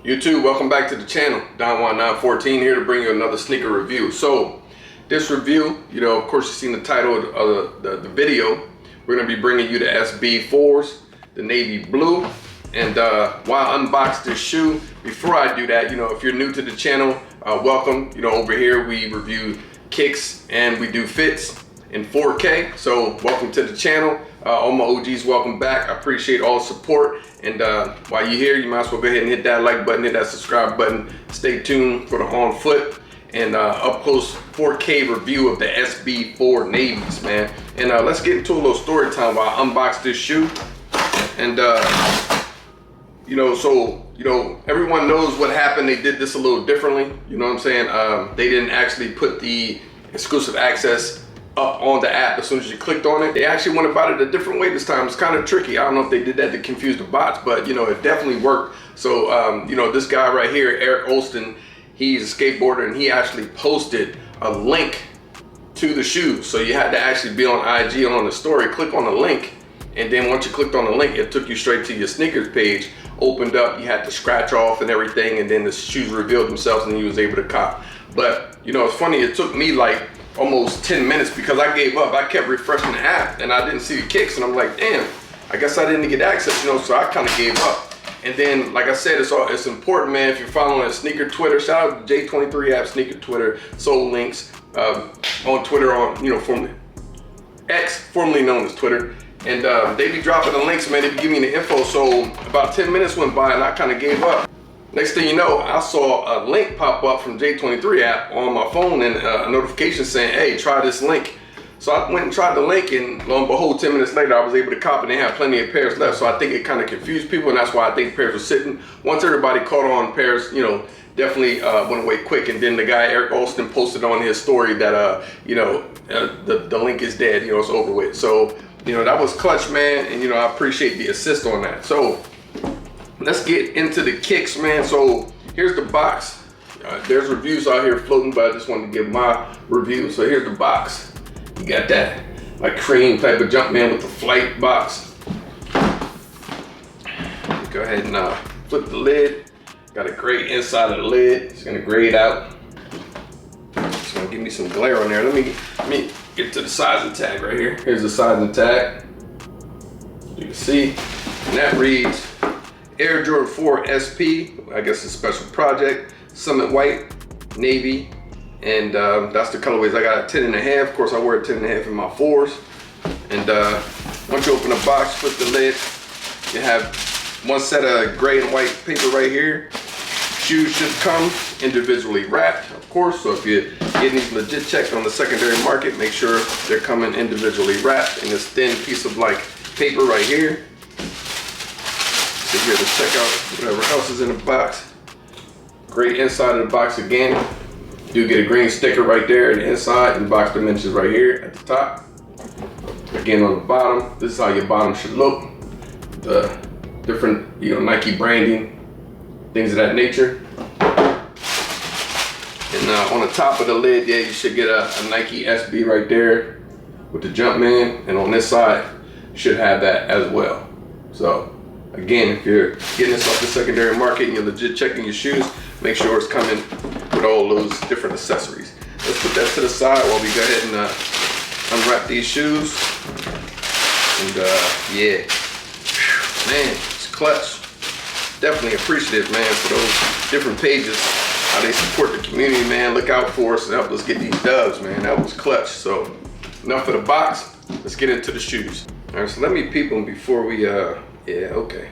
YouTube, welcome back to the channel. Don1914 here to bring you another sneaker review. So this review, of course you've seen the title of the video. We're going to be bringing you the SB4s, the navy blue. And while I unbox this shoe, before I do that, if you're new to the channel, welcome. Over here we review kicks and we do fits in 4K. So welcome to the channel. All my OGs, welcome back. I appreciate all the support. And while you're here, you might as well go ahead and hit that like button, hit that subscribe button. Stay tuned for the on foot and up close 4K review of the SB4 navies, man. And let's get into a little story time while I unbox this shoe. And everyone knows what happened. They did this a little differently. You know what I'm saying? They didn't actually put the exclusive access up on the app as soon as you clicked on it. They actually went about it a different way this time. It's kind of tricky. I don't know if they did that to confuse the bots, but it definitely worked. So this guy right here, Eric Olston, he's a skateboarder, and he actually posted a link to the shoes. So you had to actually be on IG and on the story, click on the link, and then once you clicked on the link, it took you straight to your sneakers page, opened up, you had to scratch off and everything, and then the shoes revealed themselves and you was able to cop. But it's funny, it took me like almost 10 minutes because I gave up. I kept refreshing the app and I didn't see the kicks, and I'm like, damn, I guess I didn't get access, so I kind of gave up. And then, like I said, it's important, man. If you're following a sneaker Twitter, shout out to J23 app, sneaker Twitter, Soul Links on Twitter, formerly X, formerly known as Twitter. And they be dropping the links, man. They be giving me the info. So about 10 minutes went by and I kind of gave up. Next thing you know, I saw a link pop up from J23 app on my phone, and a notification saying, hey, try this link. So I went and tried the link, and lo and behold, 10 minutes later, I was able to cop, and they had plenty of pairs left. So I think it kind of confused people, and that's why I think pairs were sitting. Once everybody caught on, pairs, definitely went away quick. And then the guy, Eric Olston, posted on his story that, the link is dead, it's over with. So, that was clutch, man, and, I appreciate the assist on that. So let's get into the kicks, man. So here's the box. There's reviews out here floating, but I just wanted to give my review. So here's the box. You got that like cream type of Jumpman with the flight box. Go ahead and flip the lid. Got a great inside of the lid. It's gonna grade out. It's gonna give me some glare on there. Let me get to the sizing tag right here. Here's the sizing tag. You can see, and that reads Air Jordan 4 SP, I guess it's a special project, Summit White, Navy, and that's the colorways. I got a 10.5. Of course, I wear a 10.5 in my 4s. And once you open the box, flip the lid, you have one set of gray and white paper right here. Shoes should come individually wrapped, of course. So if you're getting these legit checked on the secondary market, make sure they're coming individually wrapped in this thin piece of like paper right here. Here to check out whatever else is in the box. Great inside of the box again. You do get a green sticker right there in the inside, and box dimensions right here at the top. Again on the bottom, this is how your bottom should look. The different Nike branding, things of that nature. And on the top of the lid, you should get a Nike SB right there with the Jumpman, and on this side you should have that as well. So again, if you're getting this off the secondary market and you're legit checking your shoes, make sure it's coming with all those different accessories. Let's put that to the side while we go ahead and unwrap these shoes. And yeah, man, it's clutch. Definitely appreciative, man, for those different pages, how they support the community, man. Look out for us and help us get these dubs, man. That was clutch. So enough of the box. Let's get into the shoes. All right, so let me peep them before we yeah, okay.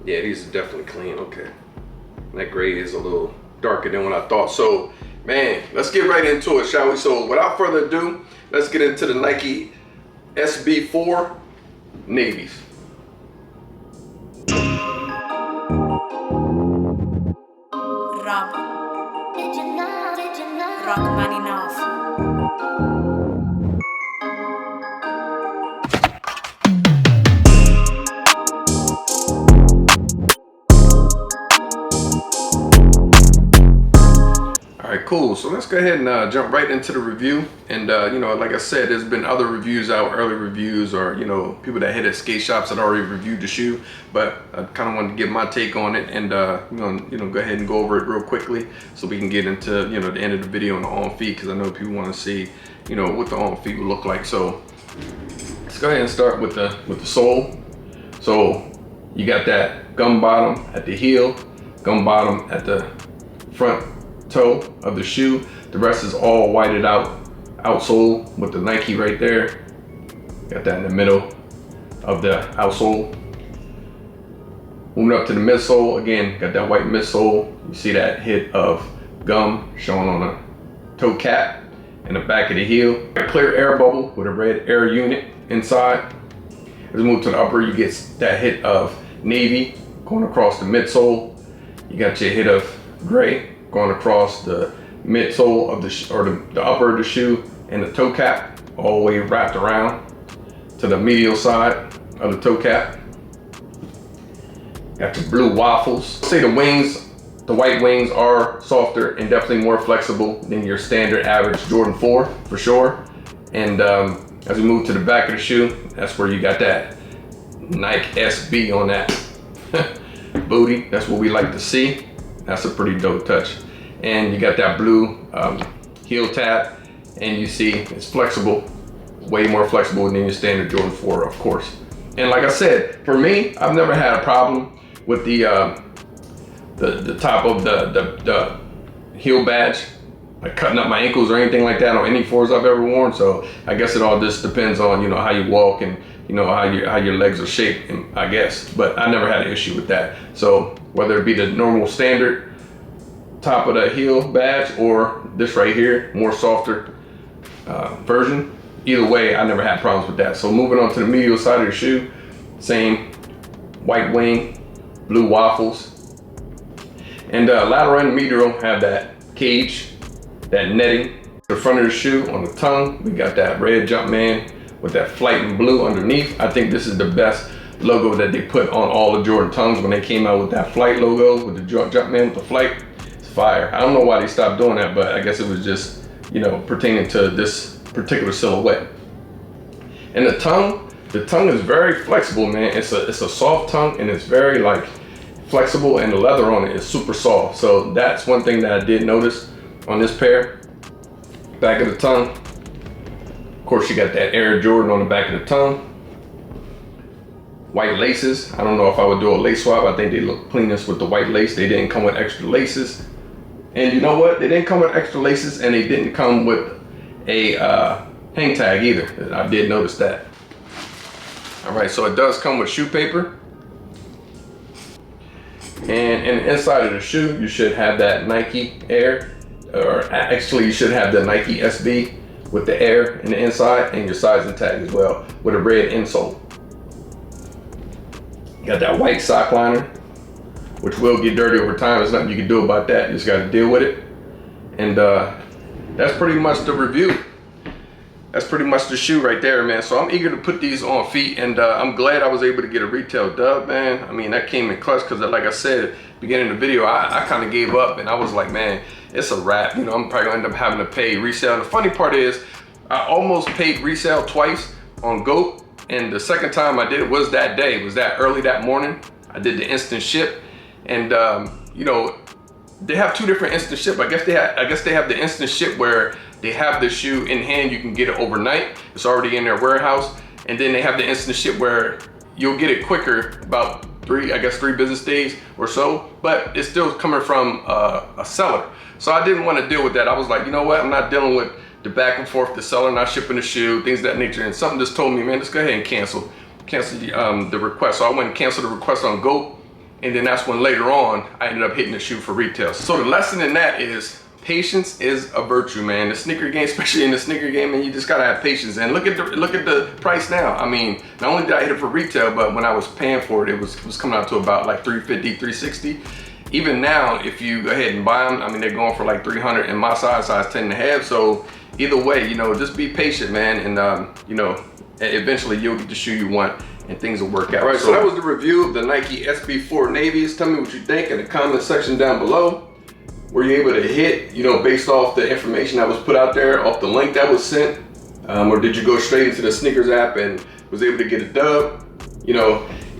Yeah, these are definitely clean, okay. That gray is a little darker than what I thought. So, man, let's get right into it, shall we? So, without further ado, let's get into the Nike SB4 navies. Rachmaninoff. right, cool. So let's go ahead and jump right into the review. And you know, like I said, there's been other reviews out, early reviews, or you know, people that hit at skate shops that already reviewed the shoe. But I kind of wanted to give my take on it, and you know, go ahead and go over it real quickly so we can get into the end of the video on the on feet, because I know people want to see what the on feet would look like. So let's go ahead and start with the sole. So you got that gum bottom at the heel, gum bottom at the front toe of the shoe. The rest is all whited out outsole with the Nike right there. Got that in the middle of the outsole. Moving up to the midsole, again, got that white midsole. You see that hit of gum showing on the toe cap and the back of the heel. A clear air bubble with a red air unit inside. As we move to the upper, you get that hit of navy going across the midsole. You got your hit of gray going across the midsole of the upper of the shoe and the toe cap, all the way wrapped around to the medial side of the toe cap. Got the blue waffles. Say the wings, the white wings are softer and definitely more flexible than your standard average Jordan 4 for sure. And as we move to the back of the shoe, that's where you got that Nike SB on that booty. That's what we like to see. That's a pretty dope touch. And you got that blue heel tab, and you see it's flexible, way more flexible than your standard Jordan 4, of course. And like I said, for me, I've never had a problem with the top of the heel badge, like cutting up my ankles or anything like that on any 4s I've ever worn. So I guess it all just depends on how you walk and how your legs are shaped, I guess. But I never had an issue with that. So whether it be the normal standard top of the heel badge or this right here, more softer version, either way, I never had problems with that. So moving on to the medial side of the shoe, same white wing, blue waffles, and lateral and medial have that cage, that netting. The front of the shoe on the tongue, we got that red Jumpman with that flight in blue underneath. I think this is the best logo that they put on all the Jordan tongues when they came out with that flight logo with the Jumpman with the flight. It's fire. I don't know why they stopped doing that, but I guess it was just pertaining to this particular silhouette. And the tongue is very flexible, man. It's a soft tongue, and it's very flexible, and the leather on it is super soft. So that's one thing that I did notice on this pair. Back of the tongue, of course, you got that Air Jordan on the back of the tongue. White laces. I don't know if I would do a lace swap. I think they look cleanest with the white lace. They didn't come with extra laces. And you know what? They didn't come with extra laces, and they didn't come with a hang tag either. I did notice that. All right, so it does come with shoe paper. And in the inside of the shoe, you should have that Nike Air, or actually you should have the Nike SB with the Air in the inside, and your sizing tag as well with a red insole. You got that white sock liner, which will get dirty over time. There's nothing you can do about that. You just got to deal with it. And that's pretty much the review. That's pretty much the shoe right there, man. So I'm eager to put these on feet, and I'm glad I was able to get a retail dub, man. I mean, that came in clutch, because like I said at the beginning of the video, I kind of gave up, and I was like, man, it's a wrap. I'm probably gonna end up having to pay resale. And the funny part is, I almost paid resale twice on GOAT, and the second time I did it was that day. It was that early that morning. I did the instant ship, and they have two different instant ship. I guess they have the instant ship where they have the shoe in hand, you can get it overnight. It's already in their warehouse. And then they have the instant ship where you'll get it quicker, about 3 business days or so, but it's still coming from a seller. So I didn't want to deal with that. I was like, you know what? I'm not dealing with the back and forth, the seller not shipping the shoe, things of that nature. And something just told me, man, let's go ahead and cancel the request. So I went and canceled the request on GOAT. And then that's when later on, I ended up hitting the shoe for retail. So the lesson in that is, patience is a virtue, man. The sneaker game, especially in the sneaker game, man, you just gotta have patience. And look at the price now. I mean, not only did I hit it for retail, but when I was paying for it, it was coming out to about like $350, $360. Even now, if you go ahead and buy them, I mean, they're going for like $300 in my size 10.5. So either way, just be patient, man, and eventually you'll get the shoe you want, and things will work out. All right, so that was the review of the Nike SB4 Navies. Tell me what you think in the comment section down below. were you able to hit, based off the information that was put out there, off the link that was sent? Or did you go straight into the sneakers app and was able to get a dub?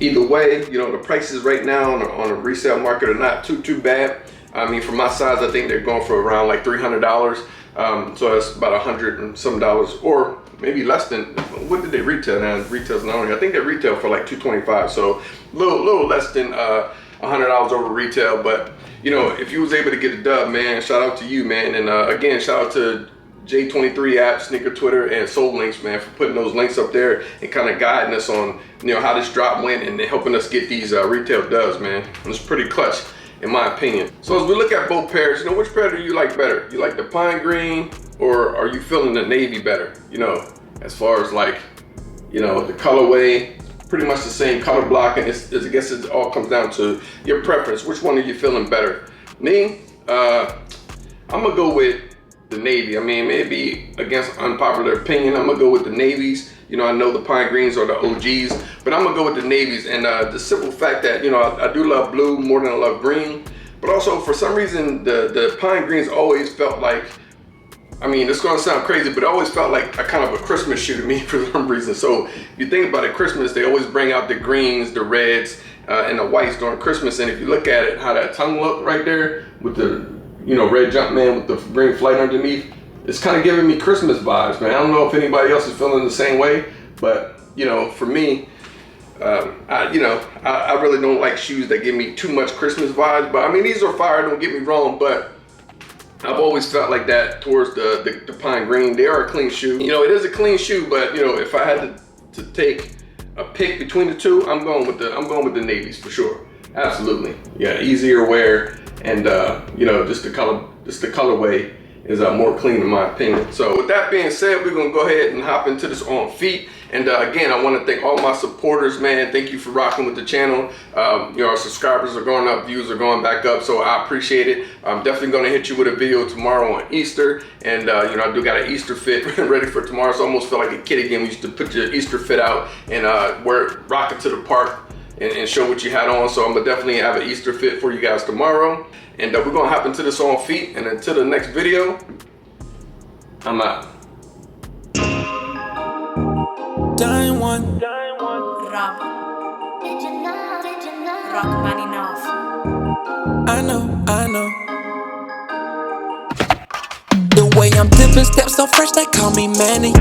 Either way, the prices right now on the resale market are not too bad. I mean, for my size, I think they're going for around like $300. So that's about $100 and some dollars, or maybe less than. What did they retail now? Retail's not only. I think they retail for like $225. So a little less than $100 over retail. But if you was able to get a dub, man, shout out to you, man. And again, shout out to J23 app, Sneaker Twitter, and Soul Links, man, for putting those links up there and kind of guiding us on how this drop went and helping us get these retail dubs, man. It's pretty clutch, in my opinion. So as we look at both pairs, which pair do you like better? You like the pine green, or are you feeling the navy better? As far as like, the colorway, pretty much the same color block, and I guess it all comes down to your preference. Which one are you feeling better? Me, I'm gonna go with the navy. I mean, maybe against unpopular opinion, I'm gonna go with the navies. I know the pine greens are the OGs, but I'm gonna go with the navies. And the simple fact that I do love blue more than I love green, but also for some reason the pine greens always felt like, I mean, it's gonna sound crazy, but it always felt like a kind of a Christmas shoe to me for some reason. So if you think about it, Christmas, they always bring out the greens, the reds, and the whites during Christmas. And if you look at it, how that tongue look right there with the red Jumpman with the green flight underneath, it's kind of giving me Christmas vibes, man. I don't know if anybody else is feeling the same way, but for me, I really don't like shoes that give me too much Christmas vibes. But I mean, these are fire, don't get me wrong, but I've always felt like that towards the pine green. They are a clean shoe. It is a clean shoe, but if I had to take a pick between the two, I'm going with the navies for sure. Absolutely. Yeah, easier wear, and just the colorway is more clean in my opinion. So with that being said, we're gonna go ahead and hop into this on feet. And again, I want to thank all my supporters, man. Thank you for rocking with the channel. Our subscribers are going up, views are going back up, so I appreciate it. I'm definitely going to hit you with a video tomorrow on Easter, and I do got an Easter fit ready for tomorrow. So I almost feel like a kid again. We used to put your Easter fit out and rock it to the park and show what you had on. So I'm gonna definitely have an Easter fit for you guys tomorrow, and we're gonna hop into this on feet. And until the next video, I'm out. Dying one. Rob. Rachmaninoff. I know. The way I'm dipping steps so fresh, they call me Manny.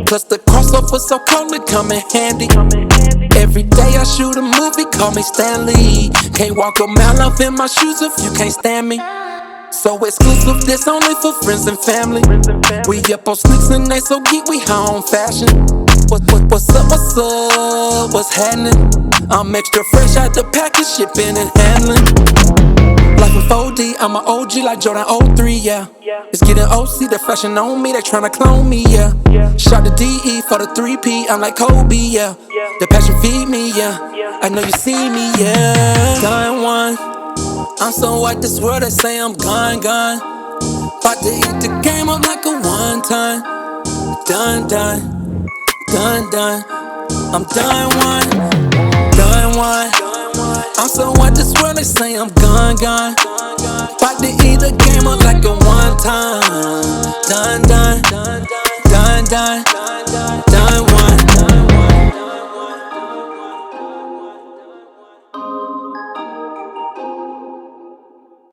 Plus the crossover so cold, it come in handy. Every day I shoot a movie, call me Stanley. Can't walk a mile off in my shoes if you can't stand me. So exclusive, this only for friends and family. We up on sneaks and they so geek, we high on fashion. What's up, what's happening? I'm extra fresh out the package, shipping and handling. Life in 4D, I'm an OG like Jordan 03, yeah. It's getting OC, the fashion on me, they tryna clone me, yeah. Shot the DE for the 3P, I'm like Kobe, yeah. The passion feed me, yeah. I know you see me, yeah. Dying one. I'm so white, this world, they say I'm gone. About to eat the game up like a one time. Done. I'm done one. I'm so white, this world, they say I'm gone. About to eat the game up like a one time.